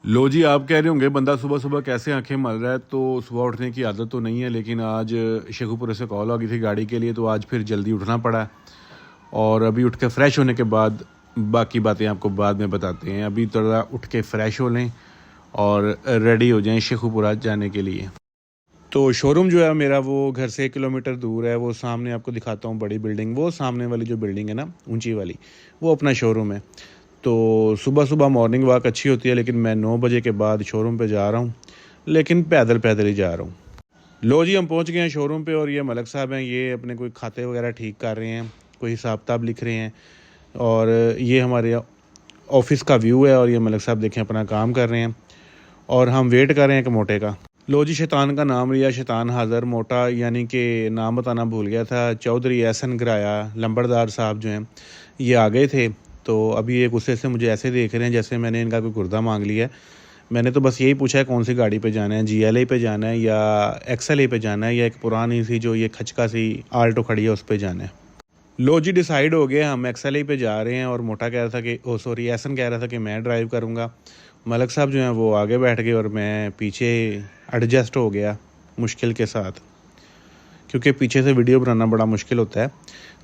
लो जी, आप कह रहे होंगे बंदा सुबह सुबह कैसे आंखें मल रहा है। तो सुबह उठने की आदत तो नहीं है, लेकिन आज शेखुपुरे से कॉल आ गई थी गाड़ी के लिए, तो आज फिर जल्दी उठना पड़ा। और अभी उठ के फ्रेश होने के बाद बाकी बातें आपको बाद में बताते हैं। अभी थोड़ा उठ के फ्रेश हो लें और रेडी हो जाएं शेखुपुरा जाने के लिए। तो शोरूम जो है मेरा वो घर से 1 किलोमीटर दूर है। वो सामने आपको दिखाता हूँ, बड़ी बिल्डिंग, वो सामने वाली जो बिल्डिंग है ना, ऊंची वाली, वो अपना शोरूम है। तो सुबह सुबह मॉर्निंग वॉक अच्छी होती है, लेकिन मैं 9 बजे के बाद शोरूम पे जा रहा हूँ, लेकिन पैदल पैदल ही जा रहा हूँ। लो जी, हम पहुँच गए हैं शोरूम पे और ये मलक साहब हैं, ये अपने कोई खाते वगैरह ठीक कर रहे हैं, कोई हिसाब किताब लिख रहे हैं। और ये हमारे ऑफिस का व्यू है और ये मलक साहब देखें अपना काम कर रहे हैं और हम वेट कर रहे हैं कि मोटे का। लो जी, शैतान का नाम लिया, शैतान हाज़र। मोटा यानी कि नाम बताना भूल गया था। चौधरी एहसन गराया लंबरदार साहब जो हैं, ये आ गए थे। तो अभी ये गुस्से से मुझे ऐसे देख रहे हैं जैसे मैंने इनका कोई गुर्दा मांग लिया है। मैंने तो बस यही पूछा है कौन सी गाड़ी पे जाना है, GLA पे जाना है या XLA पे जाना है, या एक पुरानी सी जो ये खचका सी आल्टो खड़ी है उस पे जाना है। लो जी, डिसाइड हो गया, हम XLA पे जा रहे हैं। और मोटा कह रहा था कि एहसन कह रहा था कि मैं ड्राइव करूँगा। मलक साहब जो हैं वो आगे बैठ गए और मैं पीछे एडजस्ट हो गया मुश्किल के साथ, क्योंकि पीछे से वीडियो बनाना बड़ा मुश्किल होता है।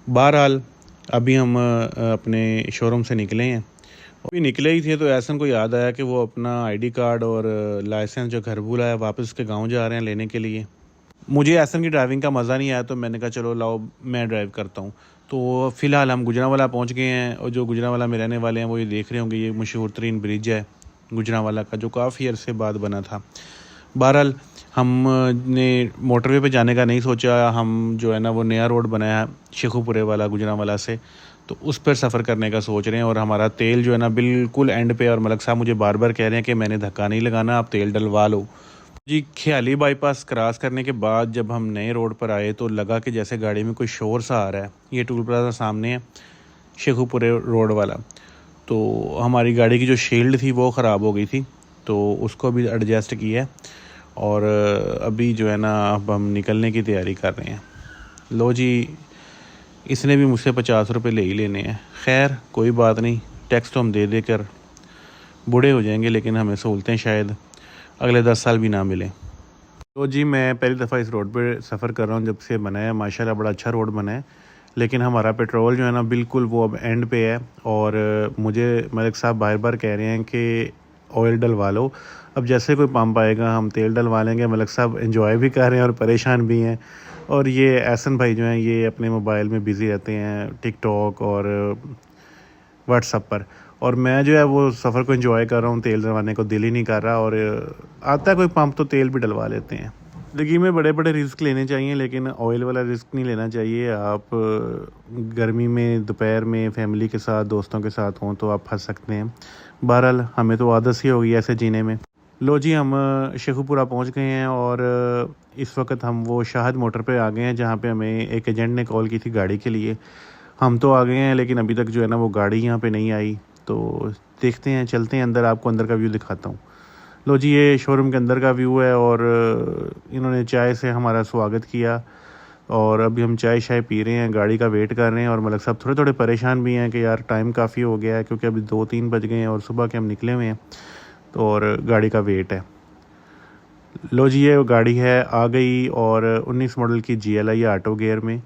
बहरहाल अभी हम अपने शोरूम से निकले हैं। अभी निकले ही थे तो एहसन को याद आया कि वो अपना ID कार्ड और लाइसेंस जो घर भूला है, वापस उसके गांव जा रहे हैं लेने के लिए। मुझे एहसन की ड्राइविंग का मज़ा नहीं आया, तो मैंने कहा चलो लाओ मैं ड्राइव करता हूँ। तो फ़िलहाल हम गुजरांवाला पहुँच गए हैं और जो गुजरांवाला में रहने वाले हैं वो ये देख रहे होंगे, ये मशहूर तरीन ब्रिज है गुजरांवाला का, जो काफ़ी अरसे बाद बना था। बहरहाल हमने मोटरवे पे जाने का नहीं सोचा। हम जो है ना वो नया रोड बनाया है शेखुपुरे वाला गुजरांवाला से, तो उस पर सफ़र करने का सोच रहे हैं। और हमारा तेल जो है ना बिल्कुल एंड पे, और मलक साहब मुझे बार बार कह रहे हैं कि मैंने धक्का नहीं लगाना, आप तेल डलवा लो जी। ख्याली बाईपास क्रॉस करने के बाद जब हम नए रोड पर आए तो लगा कि जैसे गाड़ी में कोई शोर सा आ रहा है। ये टूल प्लाजा सामने है, शेखुपुरे रोड वाला। तो हमारी गाड़ी की जो शील्ड थी वो ख़राब हो गई थी, तो उसको भी एडजस्ट किया है। और अभी जो है ना अब हम निकलने की तैयारी कर रहे हैं। लो जी, इसने भी मुझसे 50 रुपये ले ही लेने हैं। खैर कोई बात नहीं, टैक्स तो हम दे कर बूढ़े हो जाएंगे, लेकिन हमें सहूलतें शायद अगले 10 साल भी ना मिलें। तो जी, मैं पहली दफ़ा इस रोड पे सफ़र कर रहा हूँ जब से बना है। माशाल्लाह बड़ा अच्छा रोड बना है, लेकिन हमारा पेट्रोल जो है ना बिल्कुल वो अब एंड पे है। और मुझे मलिक साहब बार बार कह रहे हैं कि ऑयल डलवा लो। अब जैसे कोई पंप आएगा हम तेल डलवा लेंगे। मलिक साहब एंजॉय भी कर रहे हैं और परेशान भी हैं। और ये एहसन भाई जो हैं ये अपने मोबाइल में बिज़ी रहते हैं, टिकटॉक और व्हाट्सएप पर। और मैं जो है वो सफ़र को एंजॉय कर रहा हूँ, तेल डलवाने को दिल ही नहीं कर रहा। और आता है कोई पंप तो तेल भी डलवा लेते हैं। ज़िंदगी में बड़े बड़े रिस्क लेने चाहिए, लेकिन ऑयल वाला रिस्क नहीं लेना चाहिए। आप गर्मी में दोपहर में फैमिली के साथ दोस्तों के साथ हों तो आप फंस सकते हैं। बहरहाल हमें तो आदत ही हो गई ऐसे जीने में। लो जी, हम शेखुपुरा पहुंच गए हैं और इस वक्त हम वो शाहद मोटर पे आ गए हैं, जहां पे हमें एक एजेंट ने कॉल की थी गाड़ी के लिए। हम तो आ गए हैं, लेकिन अभी तक जो है ना वो गाड़ी यहाँ पे नहीं आई। तो देखते हैं, चलते हैं अंदर, आपको अंदर का व्यू दिखाता हूँ। लो जी, ये शोरूम के अंदर का व्यू है और इन्होंने चाय से हमारा स्वागत किया। और अभी हम चाय शाय पी रहे हैं, गाड़ी का वेट कर रहे हैं। और मलक साहब थोड़े थोड़े परेशान भी हैं कि यार टाइम काफ़ी हो गया है, क्योंकि अभी 2-3 बज गए हैं और सुबह के हम निकले हुए हैं, तो और गाड़ी का वेट है। लो जी, ये गाड़ी है आ गई और 19 मॉडल की GLI ऑटो गियर में।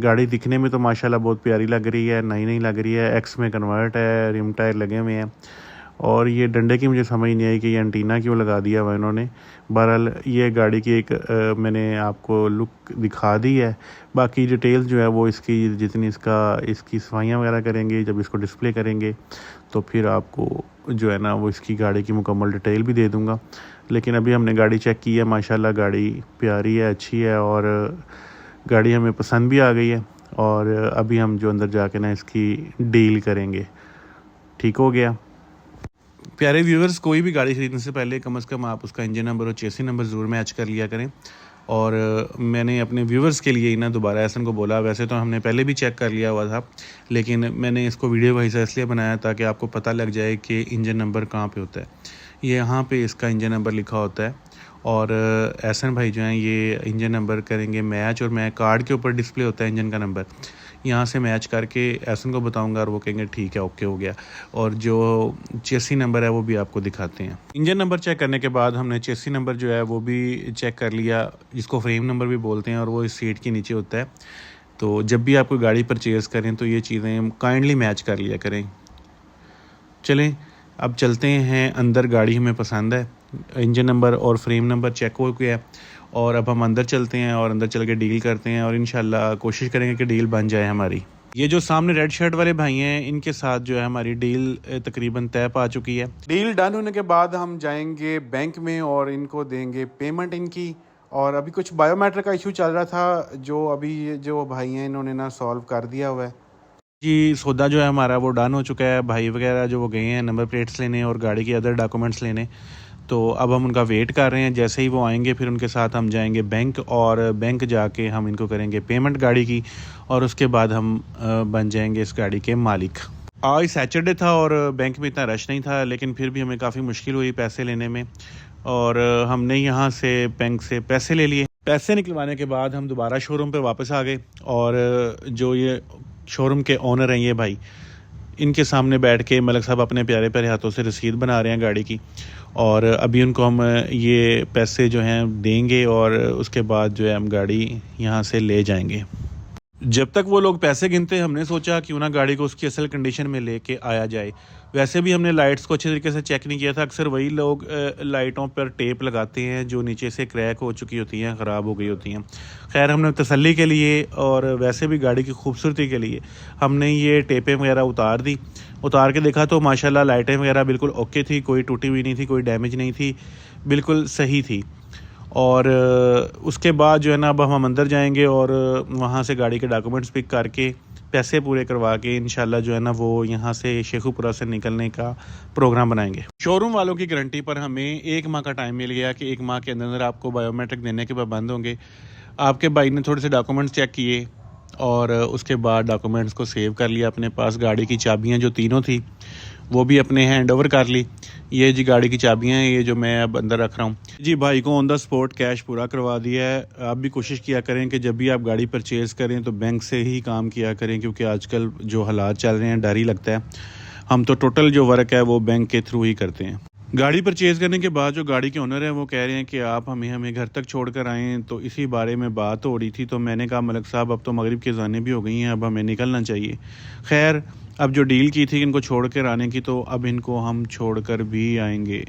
गाड़ी दिखने में तो माशाल्लाह बहुत प्यारी लग रही है, नई नई लग रही है। एक्स में कन्वर्ट है, रिम टायर लगे हुए हैं। और ये डंडे की मुझे समझ नहीं आई कि ये एंटीना क्यों लगा दिया हुआ इन्होंने। बहरहाल ये गाड़ी की एक मैंने आपको लुक दिखा दी है। बाकी डिटेल्स जो है वो इसकी जितनी इसकी सफाइयाँ वगैरह करेंगे, जब इसको डिस्प्ले करेंगे तो फिर आपको जो है ना वो इसकी गाड़ी की मुकम्मल डिटेल भी दे दूँगा। लेकिन अभी हमने गाड़ी चेक की है, माशाल्लाह गाड़ी प्यारी है, अच्छी है और गाड़ी हमें पसंद भी आ गई है। और अभी हम जो अंदर जाके ना इसकी डील करेंगे। ठीक हो गया। प्यारे व्यूअर्स, कोई भी गाड़ी खरीदने से पहले कम से कम आप उसका इंजन नंबर और चेसी नंबर ज़रूर मैच कर लिया करें। और मैंने अपने व्यूअर्स के लिए ही ना दोबारा एहसन को बोला, वैसे तो हमने पहले भी चेक कर लिया हुआ था, लेकिन मैंने इसको वीडियो का हिस्सा इसलिए बनाया ताकि आपको पता लग जाए कि इंजन नंबर कहाँ पे होता है। ये यहाँ पे इसका इंजन नंबर लिखा होता है। और एहसन भाई जो हैं ये इंजन नंबर करेंगे मैच, और मैं कार्ड के ऊपर डिस्प्ले होता है इंजन का नंबर। यहाँ से मैच करके एहसन को बताऊंगा और वो कहेंगे ठीक है, ओके हो गया। और जो चेसी नंबर है वो भी आपको दिखाते हैं। इंजन नंबर चेक करने के बाद हमने चेसी नंबर जो है वो भी चेक कर लिया, जिसको फ्रेम नंबर भी बोलते हैं, और वो इस सीट के नीचे होता है। तो जब भी आप कोई गाड़ी परचेज़ करें तो ये चीज़ें काइंडली मैच कर लिया करें। चलें अब चलते हैं अंदर। गाड़ी हमें पसंद है, इंजन नंबर और फ्रेम नंबर चेक हो गया है, और अब हम अंदर चलते हैं और अंदर चल के डील करते हैं, और इंशाल्लाह कोशिश करेंगे कि डील बन जाए हमारी। ये जो सामने रेड शर्ट वाले भाई हैं, इनके साथ जो है हमारी डील तकरीबन तय पा चुकी है। डील डन होने के बाद हम जाएंगे बैंक में और इनको देंगे पेमेंट इनकी। और अभी कुछ बायोमेट्रिक का इशू चल रहा था, जो अभी जो भाई हैं इन्होंने ना सॉल्व कर दिया हुआ है जी। सौदा जो है हमारा वो डन हो चुका है। भाई वगैरह जो वो गए हैं नंबर प्लेट्स लेने और गाड़ी के अदर डॉक्यूमेंट्स लेने, तो अब हम उनका वेट कर रहे हैं। जैसे ही वो आएंगे फिर उनके साथ हम जाएंगे बैंक, और बैंक जाके हम इनको करेंगे पेमेंट गाड़ी की, और उसके बाद हम बन जाएंगे इस गाड़ी के मालिक। आज सैटरडे था और बैंक में इतना रश नहीं था, लेकिन फिर भी हमें काफ़ी मुश्किल हुई पैसे लेने में, और हमने यहाँ से बैंक से पैसे ले लिए। पैसे निकलवाने के बाद हम दोबारा शोरूम पे वापस आ गए, और जो ये शोरूम के ओनर हैं ये भाई, इनके सामने बैठ के मलिक साहब अपने प्यारे प्यारे हाथों से रसीद बना रहे हैं गाड़ी की, और अभी उनको हम ये पैसे जो हैं देंगे, और उसके बाद जो है हम गाड़ी यहाँ से ले जाएंगे। जब तक वो लोग पैसे गिनते हमने सोचा क्यों ना गाड़ी को उसकी असल कंडीशन में लेके आया जाए। वैसे भी हमने लाइट्स को अच्छे तरीके से चेक नहीं किया था। अक्सर वही लोग लाइटों पर टेप लगाते हैं जो नीचे से क्रैक हो चुकी होती हैं, ख़राब हो गई होती हैं। खैर हमने तसल्ली के लिए और वैसे भी गाड़ी की खूबसूरती के लिए हमने ये टेपें वगैरह उतार दी। उतार के देखा तो माशाल्लाह लाइटें वगैरह बिल्कुल ओके थी, कोई टूटी हुई नहीं थी, कोई डैमेज नहीं थी, बिल्कुल सही थी। और उसके बाद जो है ना अब हम अंदर जाएंगे और वहाँ से गाड़ी के डॉक्यूमेंट्स पिक करके पैसे पूरे करवा के इंशाल्लाह जो है ना वो यहाँ से शेखुपुरा से निकलने का प्रोग्राम बनाएंगे। शोरूम वालों की गारंटी पर हमें 1 माह का टाइम मिल गया कि 1 माह के अंदर आपको बायोमेट्रिक देने के पाबंद होंगे। आपके भाई ने थोड़े से डॉक्यूमेंट्स चेक किए और उसके बाद डॉक्यूमेंट्स को सेव कर लिया अपने पास। गाड़ी की चाबियाँ जो तीनों थी वो भी अपने हैंड ओवर कर ली। ये जी गाड़ी की चाबियाँ हैं, ये जो मैं अब अंदर रख रहा हूँ जी। भाई को ऑन द स्पॉट कैश पूरा करवा दिया है। आप भी कोशिश किया करें कि जब भी आप गाड़ी परचेज़ करें तो बैंक से ही काम किया करें, क्योंकि आजकल जो हालात चल रहे हैं डर ही लगता है। हम तो टोटल जो वर्क है वो बैंक के थ्रू ही करते हैं। गाड़ी परचेज़ करने के बाद जो गाड़ी के ओनर हैं वो कह रहे हैं कि आप हमें घर तक छोड़ कर आएँ, तो इसी बारे में बात हो रही थी। तो मैंने कहा मलिक साहब अब तो मगरिब की अज़ानें भी हो गई हैं, अब हमें निकलना चाहिए। खैर अब जो डील की थी इनको छोड़ कर आने की, तो अब इनको हम छोड़ कर भी आएंगे।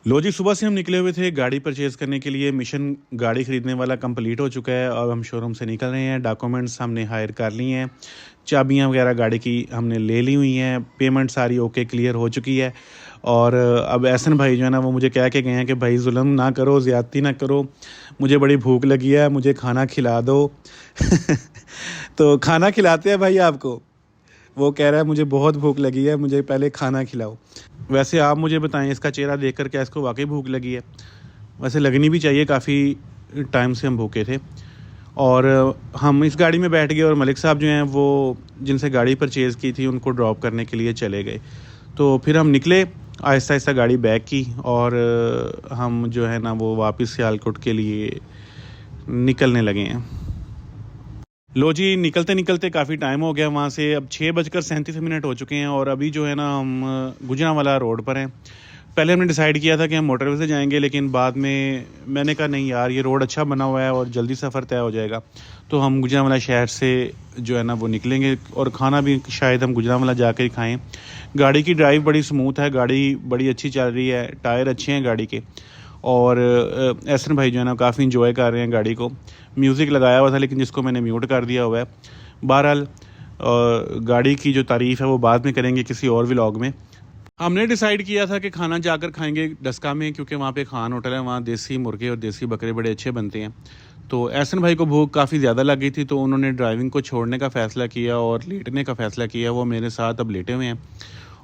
लो जी, सुबह से हम निकले हुए थे गाड़ी परचेज़ करने के लिए। मिशन गाड़ी ख़रीदने वाला कंप्लीट हो चुका है। अब हम शोरूम से निकल रहे हैं। डॉक्यूमेंट्स हमने हायर कर लिए हैं, चाबियां वगैरह गाड़ी की हमने ले ली हुई हैं, पेमेंट सारी ओके क्लियर हो चुकी है। और अब एहसन भाई जो है ना वो मुझे कह के गए हैं कि भाई जुल्म ना करो, ज़्यादती ना करो, मुझे बड़ी भूख लगी है, मुझे खाना खिला दो। तो खाना खिलाते हैं भाई आपको। वो कह रहा है मुझे बहुत भूख लगी है, मुझे पहले खाना खिलाओ। वैसे आप मुझे बताएं इसका चेहरा देखकर क्या इसको वाकई भूख लगी है? वैसे लगनी भी चाहिए, काफ़ी टाइम से हम भूखे थे। और हम इस गाड़ी में बैठ गए और मलिक साहब जो हैं वो जिनसे गाड़ी परचेज़ की थी उनको ड्रॉप करने के लिए चले गए। तो फिर हम निकले, आहिस्ता आहिस्ता गाड़ी बैक की और हम जो है ना वो वापस सियालकोट के लिए निकलने लगे हैं। लो जी, निकलते निकलते काफ़ी टाइम हो गया वहाँ से। अब 6:37 हो चुके हैं और अभी जो है ना हम गुजरांवाला रोड पर हैं। पहले हमने डिसाइड किया था कि हम मोटरवे से जाएंगे, लेकिन बाद में मैंने कहा नहीं यार, ये रोड अच्छा बना हुआ है और जल्दी सफ़र तय हो जाएगा, तो हम गुजरांवाला शहर से जो है ना वो निकलेंगे। और खाना भी शायद हम गुजरांवाला जाकर ही खाएँ। गाड़ी की ड्राइव बड़ी स्मूथ है, गाड़ी बड़ी अच्छी चल रही है, टायर अच्छे हैं गाड़ी के। और एहसन भाई जो है ना काफ़ी इंजॉय कर रहे हैं गाड़ी को। म्यूज़िक लगाया हुआ था लेकिन जिसको मैंने म्यूट कर दिया हुआ है। बहरहाल गाड़ी की जो तारीफ़ है वो बाद में करेंगे किसी और व्लॉग में। हमने डिसाइड किया था कि खाना जाकर खाएंगे डस्का में, क्योंकि वहाँ पे खान होटल है, वहाँ देसी मुर्गे और देसी बकरे बड़े अच्छे बनते हैं। तो एहसन भाई को भूख काफ़ी ज़्यादा लग गई थी, तो उन्होंने ड्राइविंग को छोड़ने का फ़ैसला किया और लेटने का फ़ैसला किया। वो मेरे साथ अब लेटे हुए हैं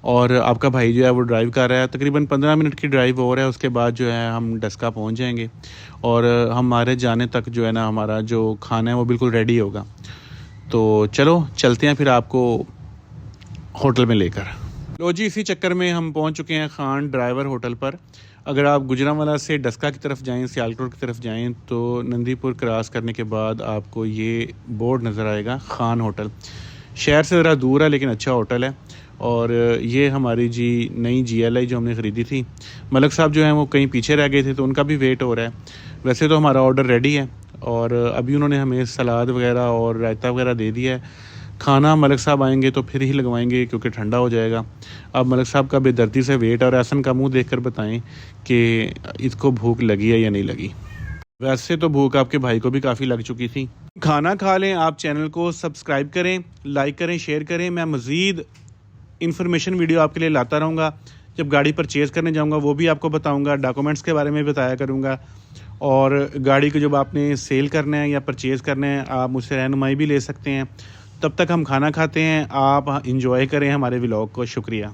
और आपका भाई जो है वो ड्राइव कर रहा है। तकरीबन 15 मिनट की ड्राइव और है, उसके बाद जो है हम डस्का पहुंच जाएंगे और हमारे जाने तक जो है ना हमारा जो खाना है वो बिल्कुल रेडी होगा। तो चलो चलते हैं फिर आपको होटल में लेकर। लो जी, इसी चक्कर में हम पहुंच चुके हैं खान ड्राइवर होटल पर। अगर आप गुजरांवाला से डस्का की तरफ जाएं, सियालकोट की तरफ जाएं, तो नंदीपुर क्रॉस करने के बाद आपको ये बोर्ड नज़र आएगा खान होटल। शहर से ज़रा दूर है लेकिन अच्छा होटल है। और ये हमारी जी नई GLI जो हमने ख़रीदी थी। मलक साहब जो हैं वो कहीं पीछे रह गए थे तो उनका भी वेट हो रहा है। वैसे तो हमारा ऑर्डर रेडी है और अभी उन्होंने हमें सलाद वगैरह और रायता वगैरह दे दिया है। खाना मलक साहब आएंगे तो फिर ही लगवाएंगे क्योंकि ठंडा हो जाएगा। अब मलक साहब का बेदर्दी से वेट और एहसन का मुंह देखकर बताएं कि इसको भूख लगी है या नहीं लगी। वैसे तो भूख आपके भाई को भी काफ़ी लग चुकी थी। खाना खा लें, आप चैनल को सब्सक्राइब करें, लाइक करें, शेयर करें। मैं मज़ीद इन्फॉर्मेशन वीडियो आपके लिए लाता रहूँगा। जब गाड़ी परचेज़ करने जाऊँगा वो भी आपको बताऊँगा, डॉक्यूमेंट्स के बारे में बताया करूँगा। और गाड़ी को जब आपने सेल करना है या परचेज़ करना है आप मुझसे रहनुमाई भी ले सकते हैं। तब तक हम खाना खाते हैं, आप इंजॉय करें हमारे व्लॉग को। शुक्रिया।